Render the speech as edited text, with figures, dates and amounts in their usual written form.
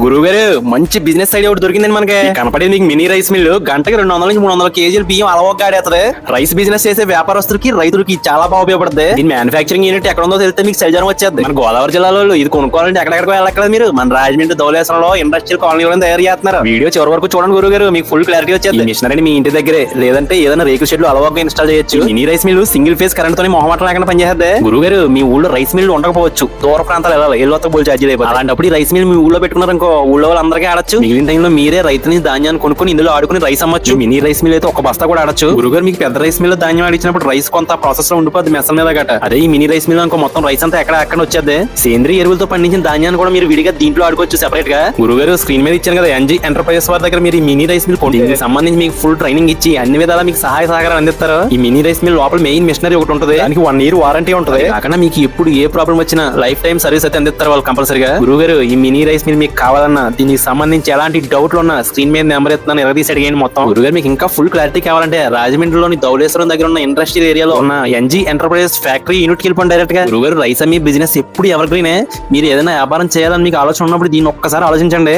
గురువు గారు మంచి బిజినెస్ ఐడియా ఒకటి దొరికిందండి మనకి. కనపడేది మీకు మినీ రైస్ మిల్. గంటకి 200 నుంచి 300 కేజీలు బియ్యం అలవోగా ఆడేస్తుంది. రైస్ బిజినెస్ చేసే వ్యాపారస్తులకి రైతులకి చాలా బాగా ఉపయోగపడుతుంది. దీని మ్యానుఫాక్చరింగ్ యూనిట్ ఎక్కడ ఉందో తెలిస్తే మీకు సరిజనం వచ్చేది. మన గోదావరి జిల్లాలో ఇది కొనుక్కోవాలంటే ఎక్కడెక్కడికి వెళ్ళక్కలేదు. మీరు మన రాజమండ్రి ధవళేశ్వరంలో ఇండస్ట్రియల్ కాలనీలో తయారు చేస్తున్నారు. వీడియో చివరి వరకు చూడండి గురువు గారు, మీకు ఫుల్ క్లారిటీ వచ్చేది. మిషనరీ మీ ఇంటి దగ్గరే లేదంటే ఏదైనా రేకుల షెడ్లు అలవాగా ఇన్స్టాల్ చేయొచ్చు. Mini rice mill single phase current తోనే మొహమాటం లేకుండా పనిచేస్తుంది. గురువు గారు మీ ఊళ్ళో రైస్ మిల్ ఉండకపోవచ్చు, దూర ప్రాంతాలు వెళ్ళాలి, ఏళ్ళతో బోల్ ఛార్జీలు అయిపోతుంది. అలాంటప్పుడు ఈ రైస్ మిల్ మీ ఊళ్ళో పెట్టుకున్నారనుకో, ఊళ్ళో వాళ్ళందరికీ ఆడచ్చు. మిగిలిన టైంలో మీరే రైతు నుంచి ధాన్యాన్ని కొనుక్కుని ఇందులో ఆడుకుని రైస్ అమ్మచ్చు. మినీ రైస్ మిల్ అయితే ఒక బస్తా కూడా ఆడచ్చు. గురుగారు మీకు పెద్ద రైస్ మిల్ ధాన్యం ఆడించినప్పుడు రైస్ కొంత ప్రాసెస్ లో ఉండిపోద్ది మెసల మీద గట. అదే ఈ మినీ రైస్ మిల్ అనుకో మొత్తం రైస్ అంతా ఎక్కడ వచ్చేది. సేంద్రీయ ఎరువులతో పండించిన ధాన్యాన్ని కూడా మీరు విడిగా దీంట్లో ఆడుకోవచ్చు సెపరేట్ గా. గురుగారు స్క్రీన్ మీద ఇచ్చాను కదా ఎన్జీ ఎంటర్ప్రైజెస్ వారి దగ్గర మీరు ఈ మినీ రైస్ మిల్ కొంటే సంబంధించి మీకు ఫుల్ ట్రైనింగ్ ఇచ్చి అన్ని విధాలా మీకు సహాయ సహకారం అందిస్తారు. ఈ మినీ రైస్ మిల్ లోపల మెయిన్ మిషనరీ ఒకటి ఉంటుంది, దానికి 1 year వారంటీ ఉంటుంది. అక్కడ మీకు ఎప్పుడు ఏ ప్రాబ్లం వచ్చినా లైఫ్ టైం సర్వీస్ అయితే అందిస్తారు వాళ్ళు కంపల్సరీగా. గురుగారు ఈ మినీ రైస్ మిల్ మీకు కావాలన్నా దీనికి సంబంధించి ఎలాంటి డౌట్లు ఉన్నా స్క్రీన్ మీద నెంబర్ ఎత్తున్నాను, ఎరదీసి అడిగేయండి మొత్తం. గురుగారు మీకు ఇంకా ఫుల్ క్లారిటీ కావాలంటే రాజమండ్రిలోని ధవళేశ్వరం దగ్గర ఉన్న ఇండస్ట్రియల్ ఏరియాలో ఉన్న ఎన్జీ ఎంటర్ప్రైజెస్ ఫ్యాక్టరీ యూనిట్ కి వెళ్ళిపోండి డైరెక్ట్ గా. గురుగారు రైస్ అమ్మి బిజినెస్ ఎప్పుడు ఎవరికైనా మీరు ఏదైనా వ్యాపారం చేయాలని మీకు ఆలోచన ఉన్నప్పుడు దీన్ని ఒక్కసారి ఆలోచించండి.